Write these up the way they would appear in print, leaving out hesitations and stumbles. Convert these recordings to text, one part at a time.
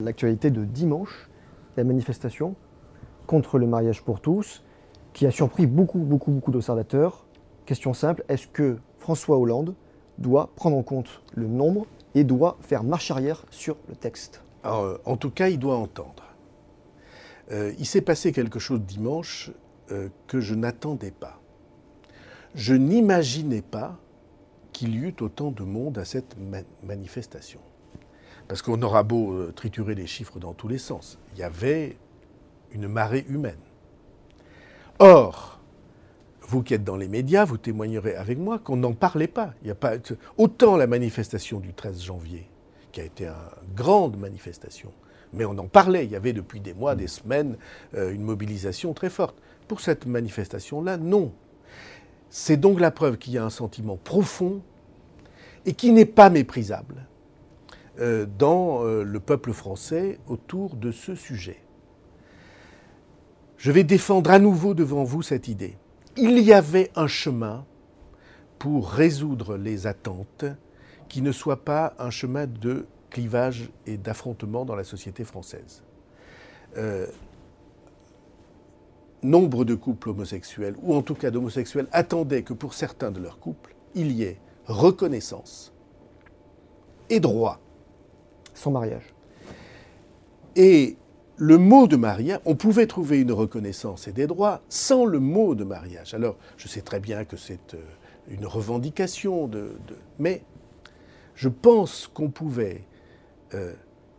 L'actualité de dimanche, la manifestation contre le mariage pour tous, qui a surpris beaucoup d'observateurs. Question simple, est-ce que François Hollande doit prendre en compte le nombre et doit faire marche arrière sur le texte? Alors, en tout cas, il doit entendre. Il s'est passé quelque chose dimanche que je n'attendais pas. Je n'imaginais pas qu'il y eut autant de monde à cette manifestation. Parce qu'on aura beau triturer les chiffres dans tous les sens, il y avait une marée humaine. Or, vous qui êtes dans les médias, vous témoignerez avec moi qu'on n'en parlait pas. Il y a pas. Autant la manifestation du 13 janvier, qui a été une grande manifestation, mais on en parlait. Il y avait depuis des mois, des semaines, une mobilisation très forte. Pour cette manifestation-là, non. C'est donc la preuve qu'il y a un sentiment profond et qui n'est pas méprisable dans le peuple français autour de ce sujet. Je vais défendre à nouveau devant vous cette idée. Il y avait un chemin pour résoudre les attentes qui ne soit pas un chemin de clivage et d'affrontement dans la société française. Nombre de couples homosexuels, ou en tout cas d'homosexuels, attendaient que pour certains de leurs couples, il y ait reconnaissance et droit. Sans mariage. Et le mot de mariage, on pouvait trouver une reconnaissance et des droits sans le mot de mariage. Alors, je sais très bien que c'est une revendication, mais je pense qu'on pouvait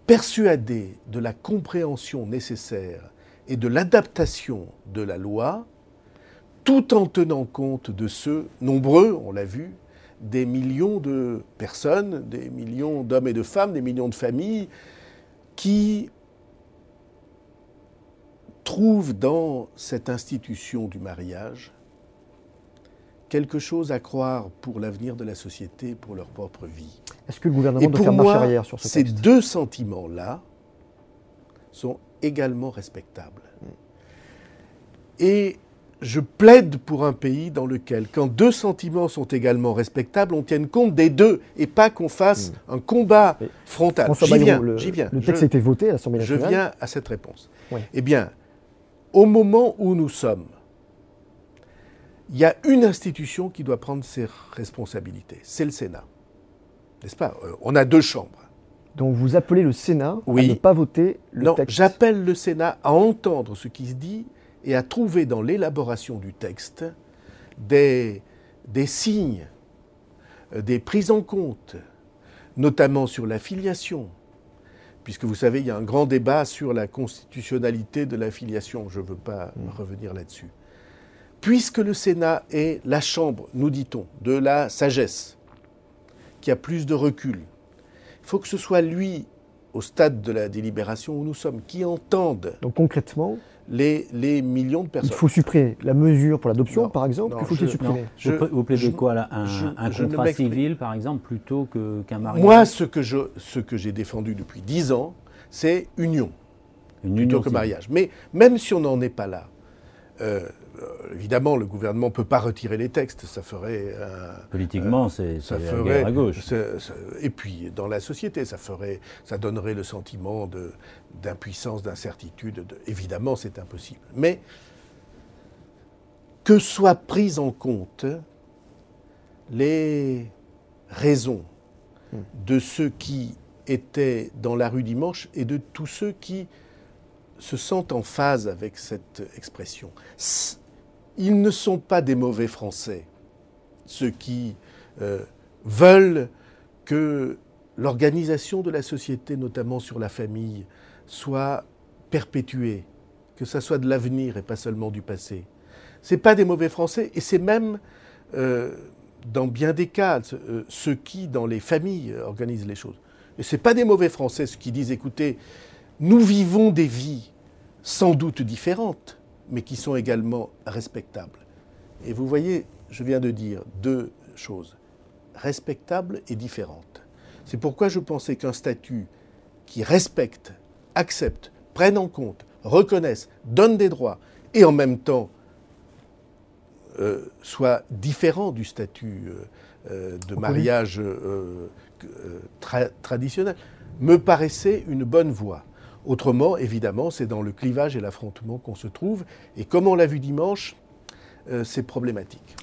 persuader de la compréhension nécessaire et de l'adaptation de la loi, tout en tenant compte de ceux, nombreux, on l'a vu, des millions de personnes, des millions d'hommes et de femmes, des millions de familles, qui trouvent dans cette institution du mariage quelque chose à croire pour l'avenir de la société, pour leur propre vie. Est-ce que le gouvernement doit faire marche arrière sur ce texte? Ces deux sentiments-là sont également respectables. Et je plaide pour un pays dans lequel, quand deux sentiments sont également respectables, on tienne compte des deux et pas qu'on fasse un combat frontal. François Bayrou, J'y viens. Le texte a été voté à l'Assemblée nationale. Je viens à cette réponse. Oui. Eh bien, au moment où nous sommes, il y a une institution qui doit prendre ses responsabilités. C'est le Sénat. N'est-ce pas? On a deux chambres. Donc vous appelez le Sénat à ne pas voter le texte? Non, j'appelle le Sénat à entendre ce qui se dit et à trouver dans l'élaboration du texte des signes, des prises en compte, notamment sur la filiation, puisque vous savez, il y a un grand débat sur la constitutionnalité de la filiation. Je ne veux pas revenir là-dessus. Puisque le Sénat est la chambre, nous dit-on, de la sagesse, qui a plus de recul, il faut que ce soit lui, au stade de la délibération où nous sommes, qui entende. Donc concrètement, les millions de personnes. Il faut supprimer la mesure pour l'adoption, par exemple. Il faut supprimer. Vous plaidez quoi là, un contrat civil, par exemple, plutôt qu'un mariage? Moi, ce que j'ai défendu depuis 10 ans, c'est union, plutôt que mariage. Mais même si on n'en est pas là, évidemment, le gouvernement ne peut pas retirer les textes. Ça ferait... Politiquement, c'est la guerre à gauche. Et puis, dans la société, ça donnerait le sentiment d'impuissance, d'incertitude. Évidemment, c'est impossible. Mais que soient prises en compte les raisons de ceux qui étaient dans la rue dimanche et de tous ceux qui se sentent en phase avec cette expression. Ils ne sont pas des mauvais Français, ceux qui veulent que l'organisation de la société, notamment sur la famille, soit perpétuée, que ça soit de l'avenir et pas seulement du passé. Ce n'est pas des mauvais Français, et c'est même, dans bien des cas, ceux qui, dans les familles, organisent les choses. Et ce n'est pas des mauvais Français, ceux qui disent, écoutez, nous vivons des vies sans doute différentes, mais qui sont également respectables. Et vous voyez, je viens de dire deux choses, respectables et différentes. C'est pourquoi je pensais qu'un statut qui respecte, accepte, prenne en compte, reconnaisse, donne des droits, et en même temps soit différent du statut de mariage traditionnel. me paraissait une bonne voie. Autrement, évidemment, c'est dans le clivage et l'affrontement qu'on se trouve. Et comme on l'a vu dimanche, c'est problématique.